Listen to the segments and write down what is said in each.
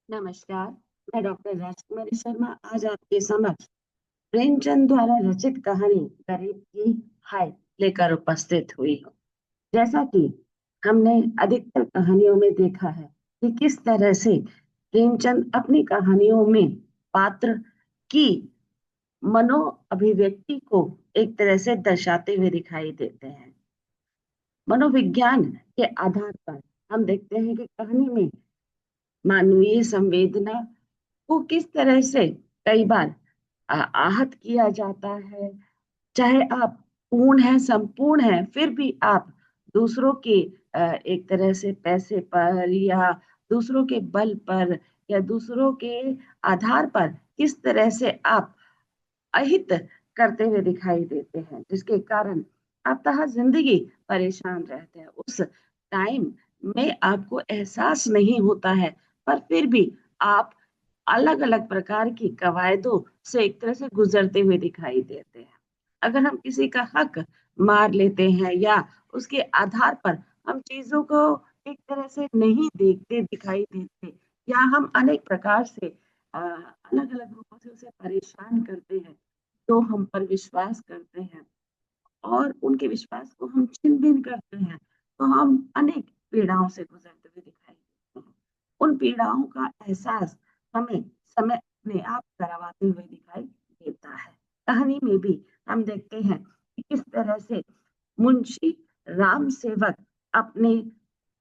नमस्कार। मैं डॉक्टर राजकुमारी शर्मा आज आपके समक्ष प्रेमचंद द्वारा रचित कहानी गरीब की हाय लेकर उपस्थित हुई हूँ। जैसा कि हमने अधिकतर कहानियों में देखा है कि किस तरह से प्रेमचंद अपनी कहानियों में पात्र की मनो अभिव्यक्ति को एक तरह से दर्शाते हुए दिखाई देते हैं। मनोविज्ञान के आधार पर हम देखते हैं कि कहानी में मानवीय संवेदना को किस तरह से कई बार आहत किया जाता है। चाहे आप पूर्ण है, संपूर्ण है, फिर भी आप दूसरों के एक तरह से पैसे पर या दूसरों के बल पर या दूसरों के आधार पर किस तरह से आप अहित करते हुए दिखाई देते हैं, जिसके कारण आप तहा जिंदगी परेशान रहते हैं। उस टाइम में आपको एहसास नहीं होता है, पर फिर भी आप अलग अलग प्रकार की कवायदों से एक तरह से गुजरते हुए दिखाई देते हैं। अगर हम किसी का हक मार लेते हैं या उसके आधार पर हम चीजों को एक तरह से नहीं देखते दिखाई देते, या हम अनेक प्रकार से अलग अलग रूपों से उसे परेशान करते हैं, तो हम पर विश्वास करते हैं और उनके विश्वास को हम छीन भिन करते हैं, तो हम अनेक पीड़ाओं से गुजरते हुए दिखाई देते हैं। उन पीड़ाओं का एहसास हमें समय अपने आप करवाते हुए दिखाई देता है। कहानी में भी हम देखते हैं कि किस तरह से मुंशी राम सेवक अपने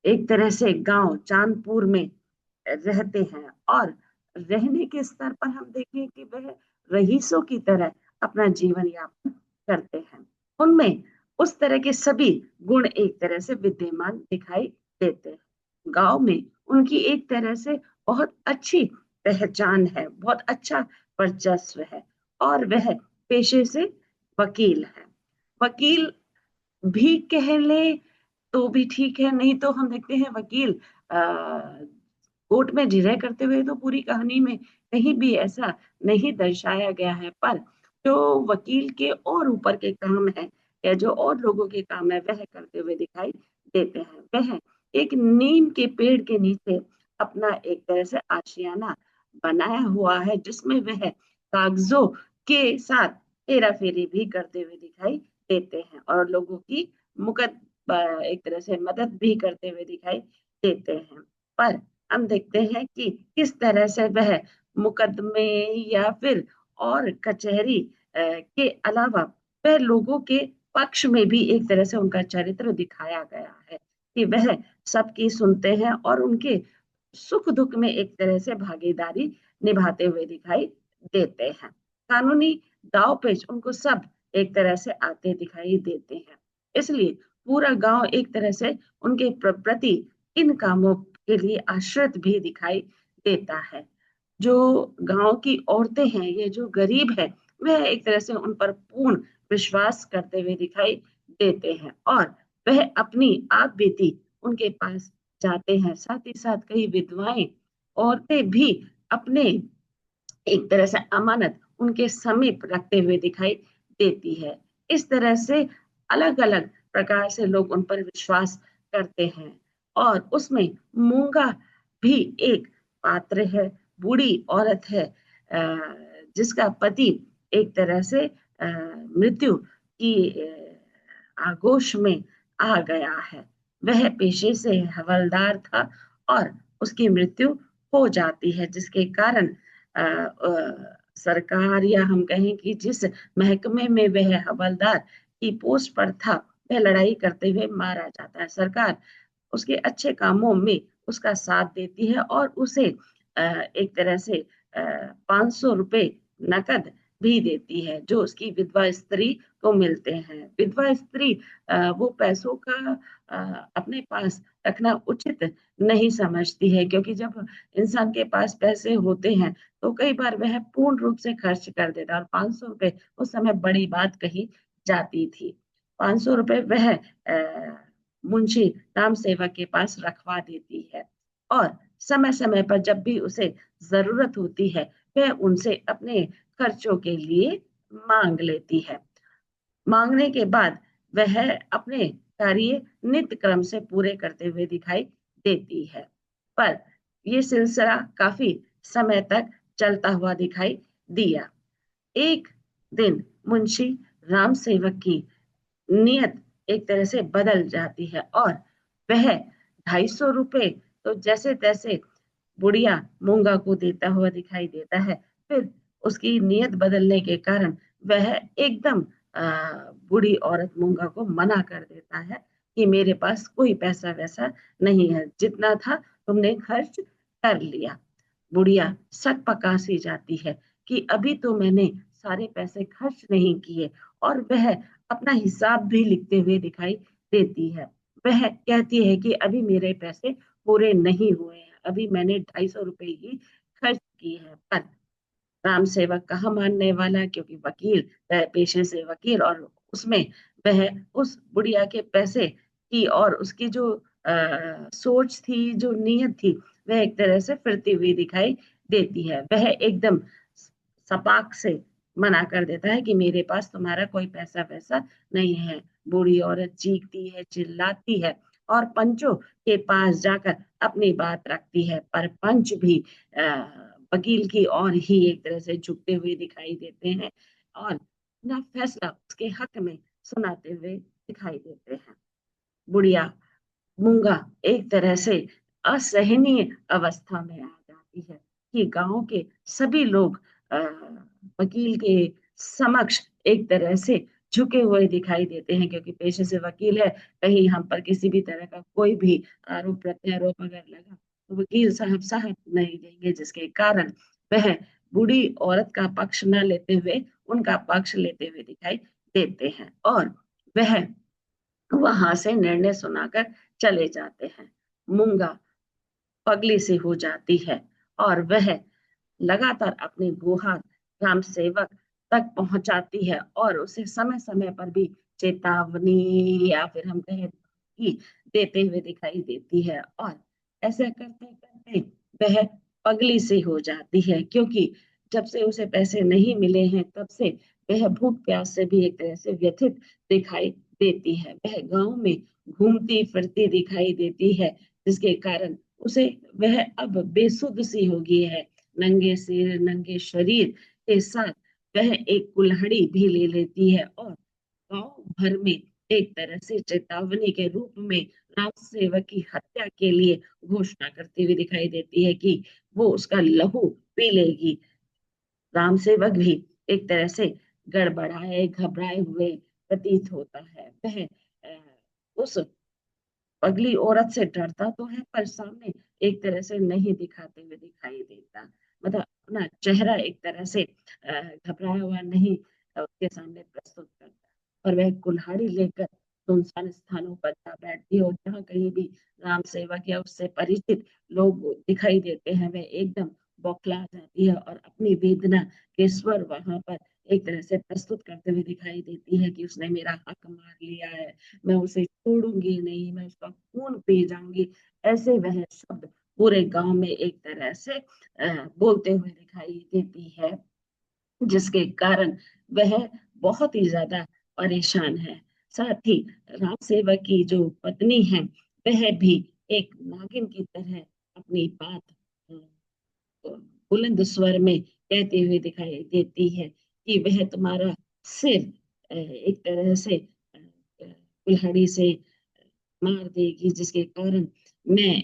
एक तरह से गांव चांदपुर में रहते हैं, और रहने के स्तर पर हम देखें कि वह रईसों की तरह अपना जीवन यापन करते हैं। उनमें उस तरह के सभी गुण एक तरह से विद्यमान दिखाई देते हैं। गांव में उनकी एक तरह से बहुत अच्छी पहचान है, बहुत अच्छा वर्चस्व है, और वह पेशे से वकील है। वकील भी कह ले तो भी ठीक है, नहीं तो हम देखते हैं वकील कोर्ट में जिरह करते हुए तो पूरी कहानी में कहीं भी ऐसा नहीं दर्शाया गया है। पर जो वकील के और ऊपर के काम है या जो और लोगों के काम है, वह करते हुए दिखाई देते हैं। वह एक नीम के पेड़ के नीचे अपना एक तरह से आशियाना बनाया हुआ है, जिसमें वह कागजों के साथ हेरा फेरी भी करते हुए दिखाई देते हैं और लोगों की मुकद एक तरह से मदद भी करते हुए दिखाई देते हैं। पर हम देखते हैं कि किस तरह से वह मुकदमे या फिर और कचहरी के अलावा वह लोगों के पक्ष में भी एक तरह से उनका चरित्र दिखाया गया है कि वह सबकी सुनते हैं और उनके सुख दुख में एक तरह से भागीदारी निभाते हुए दिखाई देते हैं। कानूनी दाव पेच उनको सब एक तरह से आते दिखाई देते हैं, इसलिए पूरा गांव एक तरह से उनके प्रति इन कामों के लिए आश्रित भी दिखाई देता है। जो गांव की औरतें हैं, ये जो गरीब है, वह एक तरह से उन पर पूर्ण विश्वास करते हुए दिखाई देते हैं, और वह अपनी आप बीती उनके पास जाते हैं। साथ ही साथ कई विधवाएं औरतें भी अपने एक तरह से अमानत उनके समीप रखते हुए दिखाई देती है। इस तरह से अलग अलग प्रकार से लोग उन पर विश्वास करते हैं, और उसमें मूंगा भी एक पात्र है। बूढ़ी औरत है जिसका पति एक तरह से मृत्यु की आगोश में आ गया है। वह पेशे से हवलदार था और उसकी मृत्यु हो जाती है, जिसके कारण सरकार या हम कहें कि जिस महकमे में वह हवलदार की पोस्ट पर था, वह लड़ाई करते हुए मारा जाता है। सरकार उसके अच्छे कामों में उसका साथ देती है और उसे एक तरह से 500 रुपए नकद भी देती है, जो उसकी विधवा स्त्री को मिलते हैं। विधवा स्त्री वो पैसों का अपने पास रखना उचित नहीं समझती है, क्योंकि जब इंसान के पास पैसे होते हैं तो कई बार वह पूर्ण रूप से खर्च कर देता है, और 500 रुपए उस समय बड़ी बात कही जाती थी। 500 रुपए वह मुंशी राम सेवक के पास रखवा देती है, और समय समय पर जब भी उसे जरूरत होती है, वह उनसे अपने खर्चों के लिए मांग लेती है। मांगने के बाद वह अपने कार्य नित्य क्रम से पूरे करते हुए दिखाई देती है। पर ये सिलसिला काफी समय तक चलता हुआ दिखाई दिया। एक दिन मुंशी राम सेवक की नियत एक तरह से बदल जाती है और वह 250 रुपए तो जैसे तैसे बुढ़िया मूंगा को देता हुआ दिखाई देता है। फिर उसकी नियत बदलने के कारण वह एकदम बूढ़ी औरत मूंगा को मना कर देता है कि मेरे पास कोई पैसा वैसा नहीं है, जितना था तुमने खर्च कर लिया। बुढ़िया सक पका सी जाती है कि अभी तो मैंने सारे पैसे खर्च नहीं किए, और वह अपना हिसाब भी लिखते हुए दिखाई देती है। वह कहती है कि अभी मेरे पैसे पूरे नहीं हुए हैं, अभी मैंने 250 रुपए ही खर्च किए हैं। पर राम सेवक कहाँ मानने वाला, क्योंकि वकील पेशे से वकील, और उसमें वह उस बुढ़िया के पैसे की और उसकी जो सोच थी, जो नीयत थी, वह एक तरह से फिरती हुई दिखाई देती है। वह एकदम सपाक से मना कर देता है कि मेरे पास तुम्हारा कोई पैसा वैसा नहीं है। बूढ़ी औरत चीखती है, चिल्लाती है और पंचों के पास जाकर अपनी बात रखती है, पर पंच भी वकील की ओर ही एक तरह से झुकते हुए दिखाई देते हैं और अपना फैसला उसके हक में सुनाते हुए दिखाई देते हैं। बुढ़िया मूंगा एक तरह से असहनीय अवस्था में आ जाती है कि गांव के सभी लोग अ, वकील के समक्ष एक तरह से झुके हुए दिखाई देते हैं, क्योंकि पेशे से वकील है। कहीं हम पर किसी भी तरह का कोई भी आरोप प्रत्यारोप अगर लगा तो वकील साहब साहब नहीं देंगे, जिसके कारण वह बूढ़ी औरत का पक्ष न लेते हुए उनका पक्ष लेते हुए दिखाई देते हैं, और वह वहां से निर्णय सुनाकर चले जाते हैं। मूंगा पगली सी हो जाती है और वह लगातार अपनी गुहार राम सेवक तक पहुंचाती है और उसे समय समय पर भी चेतावनी या फिर हम कहें कि देते हुए दिखाई देती है। और ऐसा करते करते वह पगली सी हो जाती है, क्योंकि जब से उसे पैसे नहीं मिले हैं तब से वह भूख प्यास से भी एक तरह से व्यथित दिखाई देती है। वह गांव में घूमती फिरती दिखाई देती है, जिसके कारण उसे वह अब बेसुध सी हो गई है। नंगे सिर नंगे शरीर के साथ वह एक कुल्हाड़ी भी ले लेती है और गांव भर में एक तरह से चेतावनी के रूप में राम सेवक की हत्या के लिए घोषणा करती हुई दिखाई देती है कि वो उसका लहू पी लेगी। राम सेवक भी एक तरह से गड़बड़ाए घबराए हुए प्रतीत होता है। वह उस पगली औरत से डरता तो है, पर सामने एक तरह से नहीं दिखाते हुए दिखाई देता, मतलब अपना चेहरा एक तरह से घबराया हुआ नहीं उसके सामने प्रस्तुत करता। और वह कुल्हाड़ी लेकर सुनसान स्थानों पर जा बैठती है, और जहाँ कहीं भी राम सेवक या उससे परिचित लोग दिखाई देते हैं, वह एकदम बौखला जाती है और अपनी वेदना के स्वर वहां पर एक तरह से प्रस्तुत करते हुए दिखाई देती है कि उसने मेरा हक मार लिया है, मैं उसे छोड़ूंगी नहीं, मैं उसका खून पी जाऊंगी। ऐसे वह शब्द पूरे गांव में एक तरह से बोलते हुए दिखाई देती है, जिसके कारण वह बहुत ही ज्यादा परेशान है। साथ ही राम सेवक की जो पत्नी है, वह भी एक नागिन की तरह अपनी बात बुलंद स्वर में कहते हुए दिखाई देती है कि वह तुम्हारा सिर एक तरह से कुल्हाड़ी से मार देगी, जिसके कारण मैं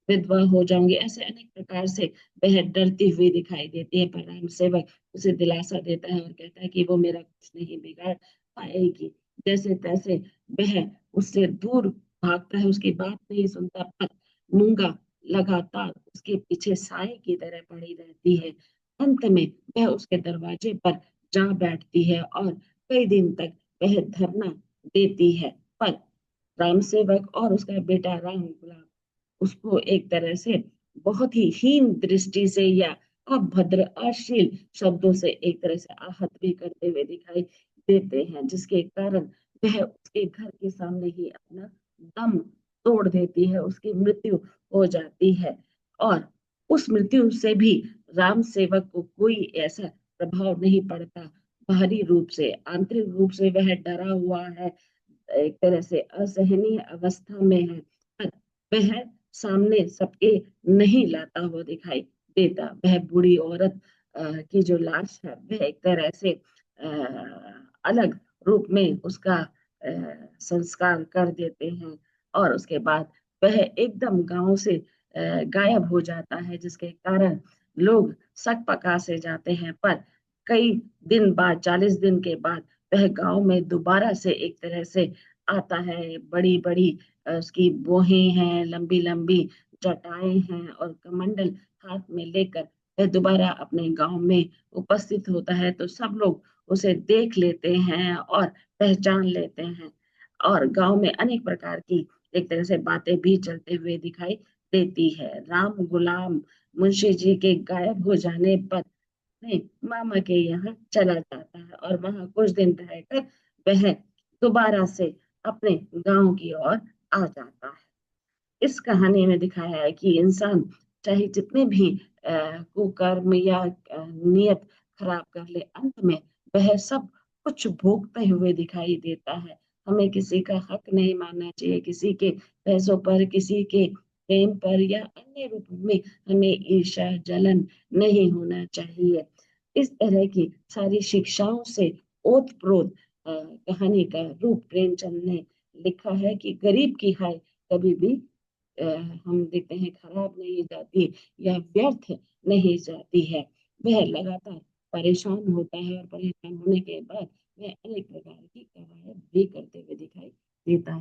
विधवा हो जाऊंगी। ऐसे अनेक प्रकार से वह डरती हुई दिखाई देती है, पर राम सेवक उसे दिलासा देता है और कहता है कि वो मेरा कुछ नहीं बिगाड़ पाएगी। जैसे तैसे वह उससे दूर भागता है, उसकी बात नहीं सुनता, पर मूंगा लगातार उसके पीछे साए की तरह पड़ी रहती है। अंत में वह उसके दरवाजे पर जा बैठती है और कई दिन तक वह धरना देती है, पर राम सेवक और उसका बेटा राम गुलाब उसको एक तरह से बहुत ही हीन दृष्टि से या अभद्र अश्लील शब्दों से एक तरह से आहत भी करते हुए दिखाई देते हैं, जिसके कारण वह उसके घर के सामने ही अपना दम तोड़ देती है, उसकी मृत्यु हो जाती है। और उस मृत्यु से भी राम सेवक को कोई ऐसा प्रभाव नहीं पड़ता। बाहरी रूप से आंतरिक रूप से वह डरा हुआ है, एक तरह से असहनीय अवस्था में है, पर वह सामने सबके नहीं लाता हुआ दिखाई देता। वह बूढ़ी औरत की जो लाश है वह एक तरह से अलग रूप में उसका संस्कार कर देते हैं, और उसके बाद वह एकदम गांव से गायब हो जाता है, जिसके कारण लोग शक पका से जाते हैं। पर कई दिन बाद, 40 दिन के बाद, वह गांव में दोबारा से एक तरह से आता है। बड़ी बड़ी उसकी बोहें हैं, लंबी लंबी जटाएं हैं, और कमंडल हाथ में लेकर वह दोबारा अपने गांव में उपस्थित होता है। तो सब लोग उसे देख लेते हैं और पहचान लेते हैं, और गांव में अनेक प्रकार की एक तरह से बातें भी चलते हुए दिखाई देती है। राम गुलाम मुंशी जी के गायब हो जाने पर अपने मामा के यहाँ चला जाता है, और वहां कुछ दिन रहकर वह दोबारा से अपने गांव की ओर आ जाता है। इस कहानी में दिखाया है कि इंसान चाहे जितने भी कुकर्म या नियत खराब कर ले, अंत में वह सब कुछ भोगते हुए दिखाई देता है। हमें किसी का हक नहीं मानना चाहिए, किसी के पैसों पर, किसी के प्रेम पर, या अन्य रूप में हमें ईर्ष्या जलन नहीं होना चाहिए। इस तरह की सारी शिक्षाओं से ओतप्रोत कहानी का रूप प्रेमचंद ने लिखा है कि गरीब की हाय कभी भी अ, हम देखते हैं खराब नहीं जाती या व्यर्थ नहीं जाती है। वह लगातार परेशान होता है, और परेशान होने के बाद वह अनेक प्रकार की कवायद भी करते हुए दिखाई देता